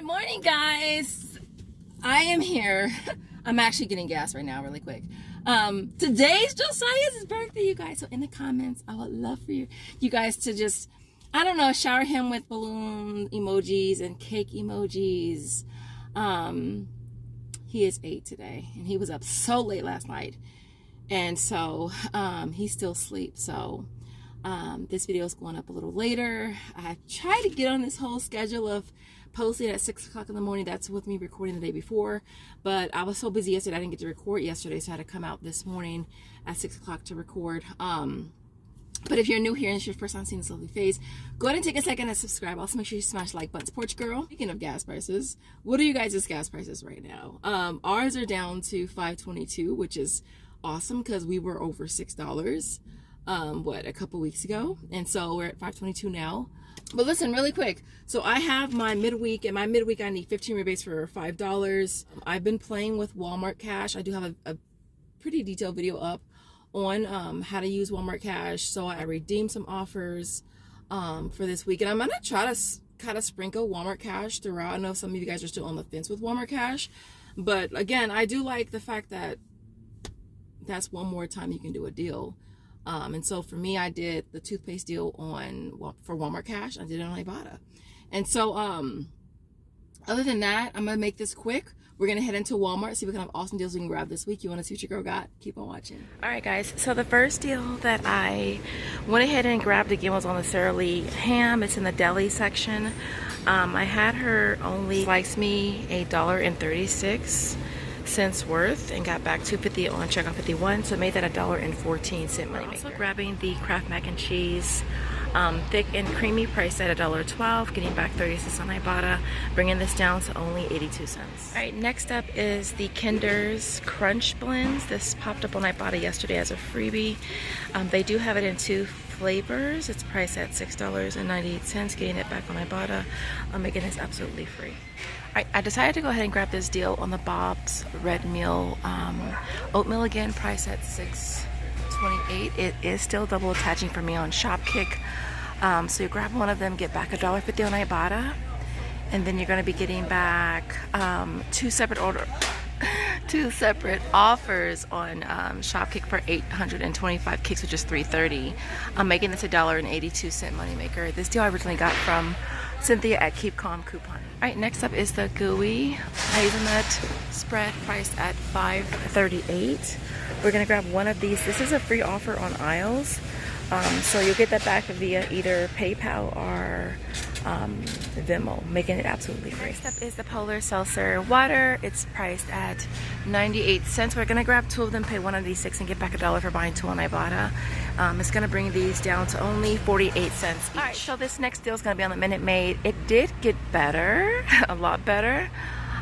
morning, guys. I am here. I'm actually getting gas right now really quick. Today's Josiah's birthday, you guys. So in the comments, I would love for you guys to just, I don't know, shower him with balloon emojis and cake emojis. He is 8 today, and he was up so late last night. And so he still sleeps. So this video is going up a little later. I tried to get on this whole schedule of posting at 6 o'clock in the morning. That's with me recording the day before, but I was so busy yesterday I didn't get to record yesterday, so I had to come out this morning at 6 o'clock to record. But if you're new here and it's your first time seeing this lovely face, go ahead and take a second and subscribe. Also make sure you smash the like button. Support your girl. Speaking of gas prices, what are you guys' gas prices right now? Ours are down to $5.22, which is awesome because we were over $6 a couple weeks ago, and so we're at $5.22 now. But listen, really quick, so I have my midweek, and my midweek I need 15 rebates for $5. I've been playing with Walmart Cash. I do have a pretty detailed video up on how to use Walmart Cash. So I redeemed some offers for this week, and I'm gonna try to kind of sprinkle Walmart Cash throughout. I know some of you guys are still on the fence with Walmart Cash, but again, I do like the fact that that's one more time you can do a deal. And so for me, I did the toothpaste deal for Walmart Cash. I did it on Ibotta. And so other than that, I'm gonna make this quick. We're gonna head into Walmart, see what kind of awesome deals we can grab this week. You wanna see what your girl got? Keep on watching. All right, guys, so the first deal that I went ahead and grabbed again was on the Sara Lee ham. It's in the deli section. I had her only slice me $1.36 worth and got back $2.50 on checkout 51, so made that $1.14 money. Also grabbing the Kraft mac and cheese, thick and creamy, priced at $1.12, getting back 36 on Ibotta, bringing this down to only 82 cents. All right, next up is the Kinder's Crunch Blends. This popped up on Ibotta yesterday as a freebie. They do have it in 2 flavors. It's priced at $6.98, getting it back on Ibotta, making this absolutely free. I decided to go ahead and grab this deal on the Bob's Red Meal oatmeal, again priced at $6.28. It is still double attaching for me on Shopkick. So you grab one of them, get back $1.50 on Ibotta, and then you're going to be getting back two separate offers on Shopkick for 825 kicks, which is $3.30. I'm making this $1.82 moneymaker. This deal I originally got from Cynthia at Keep Calm Coupon. All right, next up is the Gooey hazelnut spread, priced at $5.38. We're gonna grab one of these. This is a free offer on aisles, so you'll get that back via either PayPal or Venmo, making it absolutely free. Next up is the Polar Seltzer water. It's priced at 98 cents. We're gonna grab 2 of them, pay 1 of these 6, and get back $1 for buying 2 on Ibotta. It's gonna bring these down to only 48 cents each. All right, so this next deal is gonna be on the Minute Maid. It did get better, a lot better.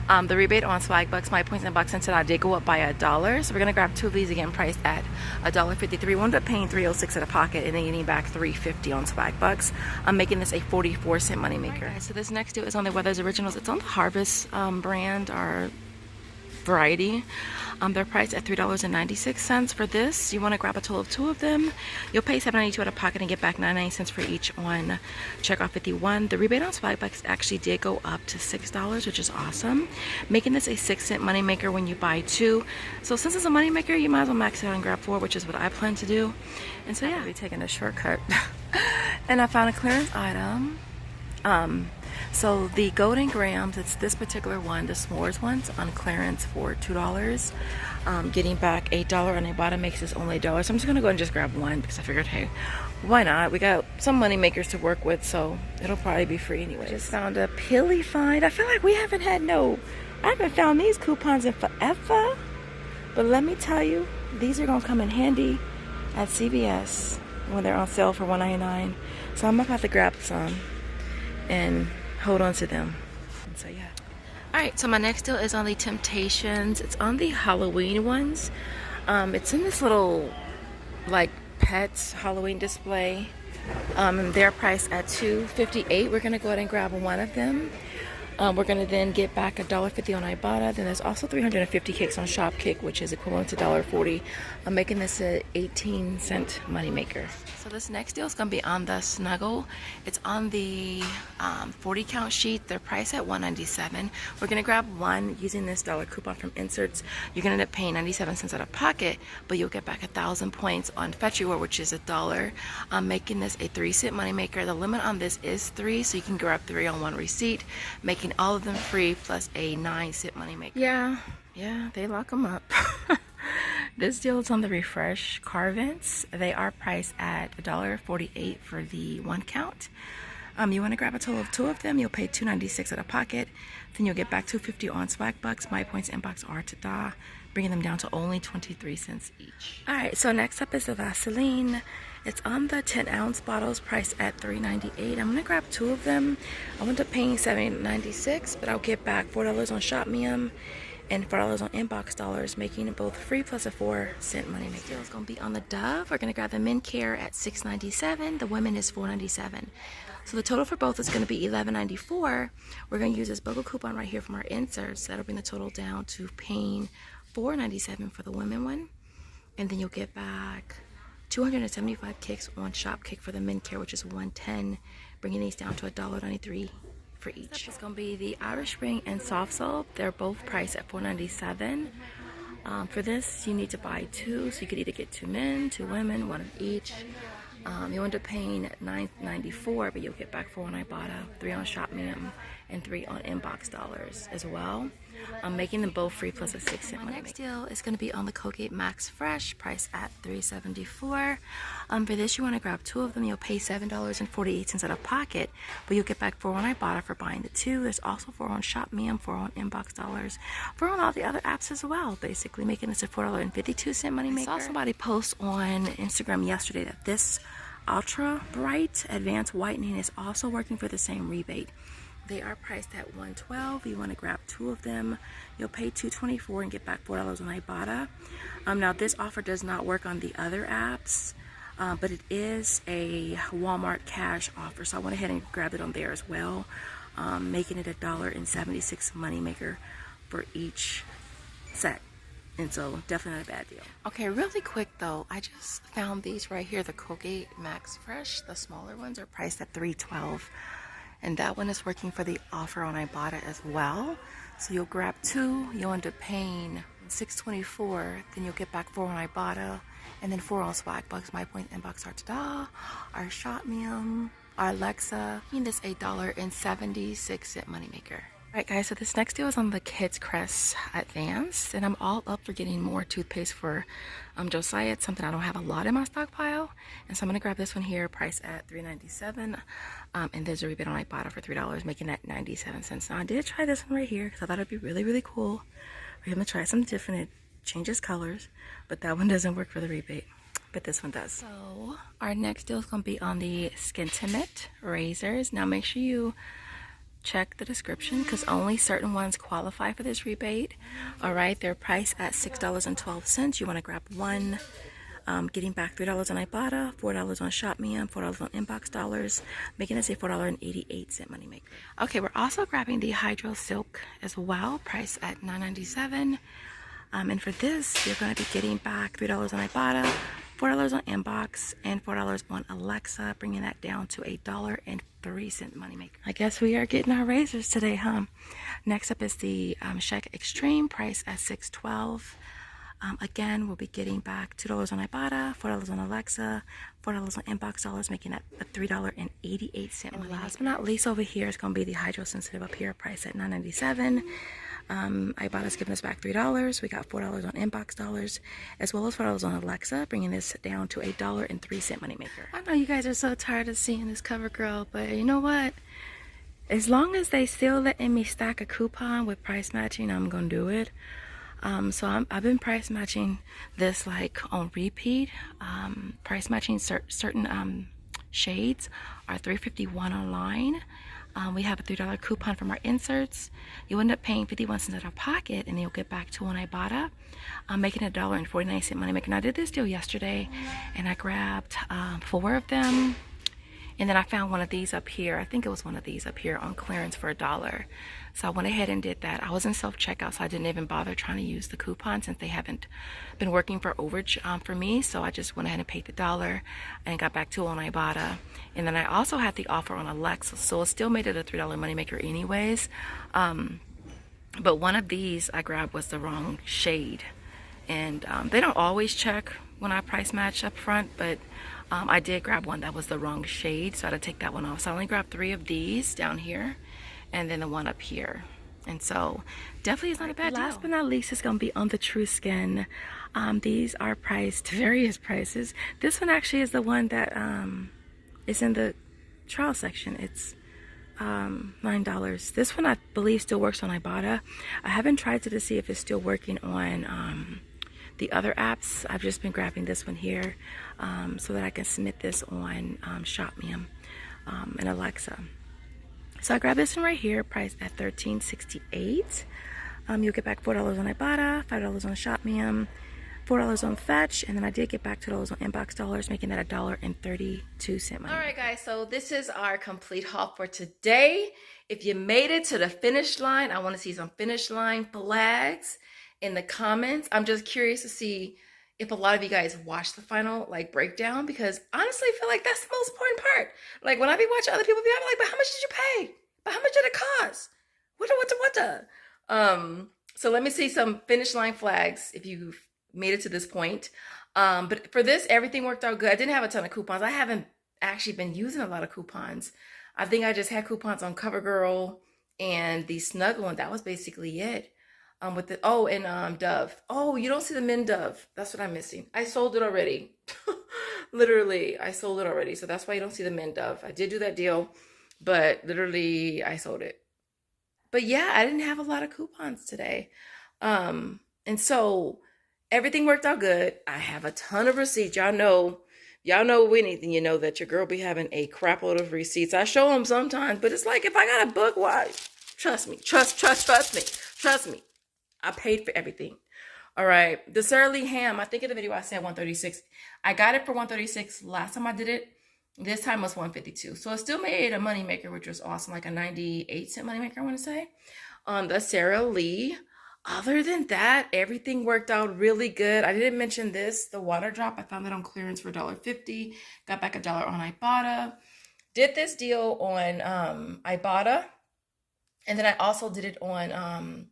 The rebate on Swagbucks, my points and box and I did go up by $1. So we're gonna grab 2 of these, again priced at $1.53. We ended up paying $3.06 at a pocket and then getting back $3.50 on Swagbucks. I'm making this a 44-cent moneymaker. Right, so this next deal is on the Weathers Originals. It's on the Harvest brand or variety. They're priced at $3.96 for this. You want to grab a total of 2 of them. You'll pay $7.92 out of pocket and get back 99 cents for each on checkout 51. The rebate on Swagbucks actually did go up to $6, which is awesome, making this a 6-cent moneymaker when you buy 2. So since it's a moneymaker, you might as well max out and grab 4, which is what I plan to do. And so yeah, I'll be taking a shortcut. And I found a clearance item. So the Golden Grams, it's this particular one, the s'mores ones, on clearance for $2. Getting back $8 on Ibotta makes this only $1. So I'm just gonna go and just grab one because I figured, hey, why not? We got some money makers to work with, so it'll probably be free anyway. Just found a Pilly find. I feel like I haven't found these coupons in forever. But let me tell you, these are gonna come in handy at CVS when they're on sale for $1.99. So I'm about to grab some and hold on to them. And so yeah. All right, so my next deal is on the Temptations. It's on the Halloween ones. It's in this little like pets Halloween display. They're priced at $2.58. We're gonna go ahead and grab one of them. We're going to then get back $1.50 on Ibotta. Then there's also 350 kicks on Shopkick, which is equivalent to $1.40. I'm making this an 18-cent moneymaker. So this next deal is going to be on the Snuggle. It's on the 40 count sheet. They're priced at $1.97. We're going to grab one using this dollar coupon from Inserts. You're going to end up paying 97 cents out of pocket, but you'll get back 1,000 points on Fetch Reward, which is $1. I'm making this a 3-cent moneymaker. The limit on this is 3, so you can grab 3 on one receipt, making all of them free plus a 9-cent moneymaker. Yeah, they lock them up. This deal is on the Refresh car vents. They are priced at $1.48 for the 1 count. You want to grab a total of 2 of them. You'll pay $2.96 out of pocket. Then you'll get back $2.50 on Swagbucks. My points inbox are ta-da, bringing them down to only 23 cents each. All right, so next up is the Vaseline. It's on the 10-ounce bottles, priced at $3.98. I'm gonna grab 2 of them. I went up paying $7.96, but I'll get back $4 on ShopMium and $4 on inbox dollars, making it both free plus a 4-cent money maker. Deal is gonna be on the Dove. We're gonna grab the men care at $6.97. The women is $4.97. So the total for both is gonna be $11.94. We're gonna use this BOGO coupon right here from our inserts. That'll bring the total down to paying $4.97 for the women one, and then you'll get back 275 kicks on Shopkick for the men care, which is $110, bringing these down to $1.93 for each. It's going to be the Irish Spring and Soft Soap. They're both priced at $4.97. For this, you need to buy 2, so you could either get 2 men, 2 women, 1 of each. You'll end up paying $9.94, but you'll get back 4 on Ibotta, 3 on ShopMium, and 3 on inbox dollars as well. I'm making them both free plus a 6-cent money. Next deal is going to be on the Colgate Max Fresh, priced at $3.74. For this, you want to grab 2 of them. You'll pay $7.48 out of pocket, but you'll get back 4 on Ibotta for buying the 2. There's also 4 on ShopMium, 4 on inbox dollars, 4 on all the other apps as well, basically making this a $4.52 money maker. I saw somebody post on Instagram yesterday that this Ultra Bright Advanced Whitening is also working for the same rebate. They are priced at $112. You want to grab 2 of them. You'll pay $2.24 and get back $4 on Ibotta. Now this offer does not work on the other apps, but it is a Walmart cash offer, so I went ahead and grabbed it on there as well, making it $1.76 moneymaker for each set. And so definitely not a bad deal. Okay, really quick though, I just found these right here, the Colgate Max Fresh. The smaller ones are priced at $3.12. And that one is working for the offer on Ibotta as well. So you'll grab 2, you'll end up paying $6.24, then you'll get back 4 on Ibotta, and then 4 on Swagbucks. My point inbox are ta-da, our ShopMium, our Alexa, making this $1.76 moneymaker. Alright guys, so this next deal is on the Kids Crest Advanced, and I'm all up for getting more toothpaste for Josiah. It's something I don't have a lot in my stockpile, and so I'm going to grab this one here, priced at $3.97, and there's a rebate on Ibotta for $3, making that 97 cents. Now I did try this one right here, because I thought it'd be really, really cool for him to try something different. It changes colors, but that one doesn't work for the rebate, but this one does. So our next deal is going to be on the Skintimate razors. Now make sure you check the description, because only certain ones qualify for this rebate. Alright, they're priced at $6.12. You want to grab 1, getting back $3 on Ibotta, $4 on ShopMium, $4 on inbox dollars, making this a $4.88 moneymaker. Okay, we're also grabbing the Hydro Silk as well, priced at $9.97. And for this, you're going to be getting back $3 on Ibotta, $4 on inbox, and $4 on Alexa, bringing that down to a $1.03 moneymaker. I guess we are getting our razors today, huh? Next up is the Shek Extreme, priced at $6.12. Again, we'll be getting back $2 on Ibotta, $4 on Alexa, $4 on inbox dollars, making that a $3.88 moneymaker. Last but not least, over here is going to be the Hydro Sensitive up here, priced at $9.97. Ibotta's giving us back $3. We got $4 on inbox dollars, as well as $4 on Alexa, bringing this down to a $1.03 moneymaker. I know you guys are so tired of seeing this cover girl, but you know what? As long as they still letting me stack a coupon with price matching, I'm gonna do it. So I've been price matching this like on repeat. Price matching certain shades are $3.51 online. We have a $3 coupon from our inserts. You end up paying 51 cents out of pocket, and then you'll get back 2 on Ibotta, making a $1.49 moneymaker. Now I did this deal yesterday, and I grabbed 4 of them, And then I found one of these up here. I think it was one of these up here on clearance for $1. So I went ahead and did that. I was in self-checkout, so I didn't even bother trying to use the coupon since they haven't been working for overage for me. So I just went ahead and paid the $1 and got back to it on Ibotta. And then I also had the offer on Alexa, so it still made it a $3 moneymaker anyways. But one of these I grabbed was the wrong shade. And they don't always check when I price match up front, but I did grab one that was the wrong shade, so I had to take that one off. So I only grabbed 3 of these down here and then the one up here. And so definitely is not a bad deal. Last but not least is going to be on the True Skin. These are priced various prices. This one actually is the one that is in the trial section. It's $9. This one I believe still works on Ibotta. I haven't tried to see if it's still working on the other apps. I've just been grabbing this one here so that I can submit this on Shopmium and Alexa. So I grabbed this one right here, priced at $13.68. You'll get back $4 on Ibotta, $5 on Shopmium, $4 on Fetch, and then I did get back $2 on Inbox Dollars, making that $1.32 money. All right, guys, so this is our complete haul for today. If you made it to the finish line, I want to see some finish line flags in the comments. I'm just curious to see if a lot of you guys watch the final breakdown, because honestly I feel like that's the most important part. Like when I be watching other people be, I'm like, but how much did you pay? But how much did it cost? What? So let me see some finish line flags if you've made it to this point. But for this, everything worked out good. I didn't have a ton of coupons. I haven't actually been using a lot of coupons. I think I just had coupons on CoverGirl and the Snuggle, and that was basically it. With the Dove. Oh, you don't see the Min Dove. That's what I'm missing. I sold it already. Literally, I sold it already. So that's why you don't see the Min Dove. I did do that deal, but literally I sold it. But yeah, I didn't have a lot of coupons today. And so everything worked out good. I have a ton of receipts. Y'all know anything, you know that your girl be having a crap load of receipts. I show them sometimes, but it's like, if I got a book, why? Trust me. Trust me. I paid for everything. All right. The Sara Lee ham, I think in the video I said 136. I got it for 136 last time I did it. This time was 152. So it still made a moneymaker, which was awesome. Like a 98-cent moneymaker, I want to say. On the Sara Lee. Other than that, everything worked out really good. I didn't mention this, the water drop. I found that on clearance for $1.50. Got back $1 on Ibotta. Did this deal on Ibotta. And then I also did it on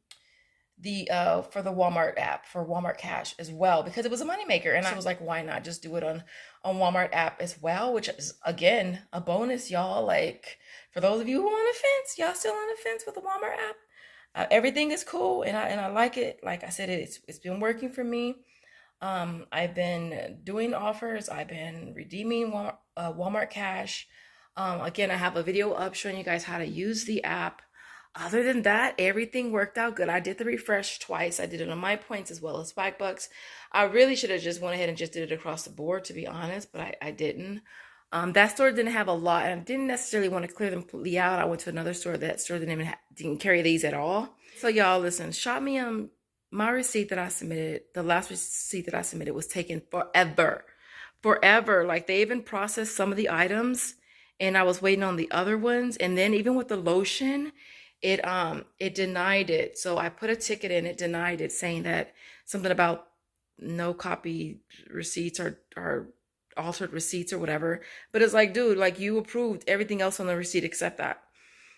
for the Walmart app, for Walmart Cash as well, because it was a moneymaker. And I was like, why not just do it on Walmart app as well, which is, again, a bonus, y'all. Like, for those of you who are on the fence, y'all still on the fence with the Walmart app. Everything is cool, and I like it. Like I said, it's been working for me. I've been doing offers. I've been redeeming Walmart Cash. Again, I have a video up showing you guys how to use the app. Other than that, everything worked out good. I did the refresh twice. I did it on my points as well as Swagbucks. I really should have just went ahead and just did it across the board, to be honest, but I didn't. That store didn't have a lot, and I didn't necessarily want to clear them completely out. I went to another store. That store didn't carry these at all. So y'all, listen, shop me my receipt that I submitted. The last receipt that I submitted was taken forever. Like, they even processed some of the items, and I was waiting on the other ones. And then even with the lotion, it denied it. So I put a ticket in, it denied it, saying that something about no copy receipts or altered receipts or whatever. But it's like, dude, like, you approved everything else on the receipt except that.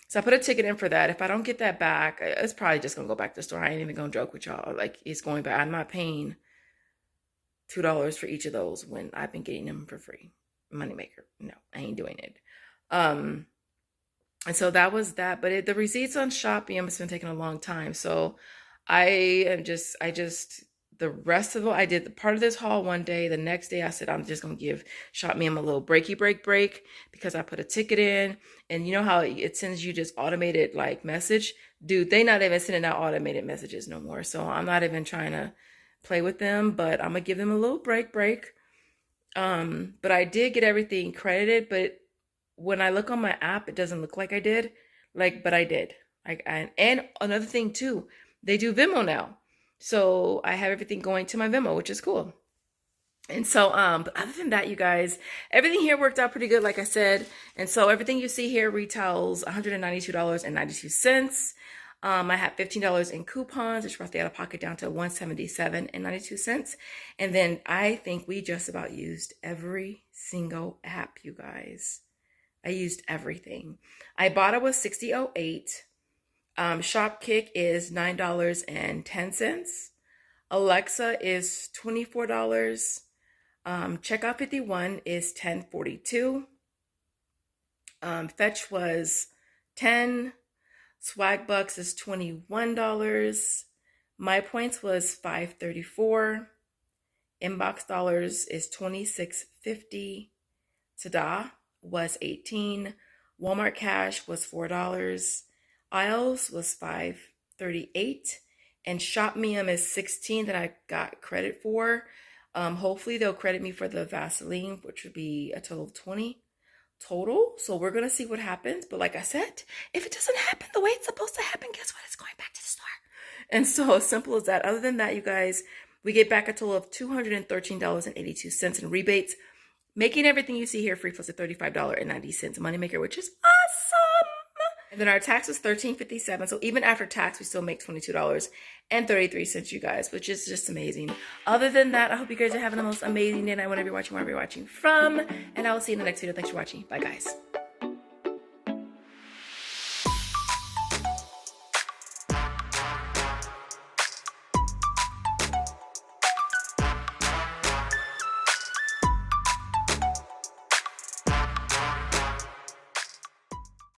So I put a ticket in for that. If I don't get that back, it's probably just gonna go back to the store. I ain't even gonna joke with y'all. Like, it's going back. I'm not paying $2 for each of those when I've been getting them for free. Moneymaker. No, I ain't doing it. And so that was that. But the receipts on Shopee, it's been taking a long time. So the rest of it, I did the part of this haul one day. The next day I said, I'm just going to give Shopee a little break because I put a ticket in. And you know how it sends you just automated message? Dude, they not even sending out automated messages no more. So I'm not even trying to play with them, but I'm going to give them a little break. But I did get everything credited, but when I look on my app, it doesn't look like I did, but I did. And another thing too, they do Venmo now. So I have everything going to my Venmo, which is cool. And so, but other than that, you guys, everything here worked out pretty good, like I said. And so everything you see here retails $192.92. I had $15 in coupons, which brought the out of pocket down to $177.92. And then I think we just about used every single app, you guys. I used everything. Ibotta was $60.08. Shopkick is $9.10. Alexa is $24. Checkout 51 is $10.42. Fetch was $10. Swagbucks is $21. My Points was $5.34. Inbox dollars is $26.50. Tada was $18. Walmart Cash was $4. Aisles was $5.38. And ShopMium is $16 that I got credit for. Hopefully they'll credit me for the Vaseline, which would be a total of $20 total. So we're going to see what happens. But like I said, if it doesn't happen the way it's supposed to happen, guess what? It's going back to the store. And so simple as that. Other than that, you guys, we get back a total of $213.82 in rebates, making everything you see here free plus a $35.90 moneymaker, which is awesome. And then our tax was $13.57. So even after tax, we still make $22.33, you guys, which is just amazing. Other than that, I hope you guys are having the most amazing day. And whenever you're watching, wherever you're watching from. And I will see you in the next video. Thanks for watching. Bye, guys.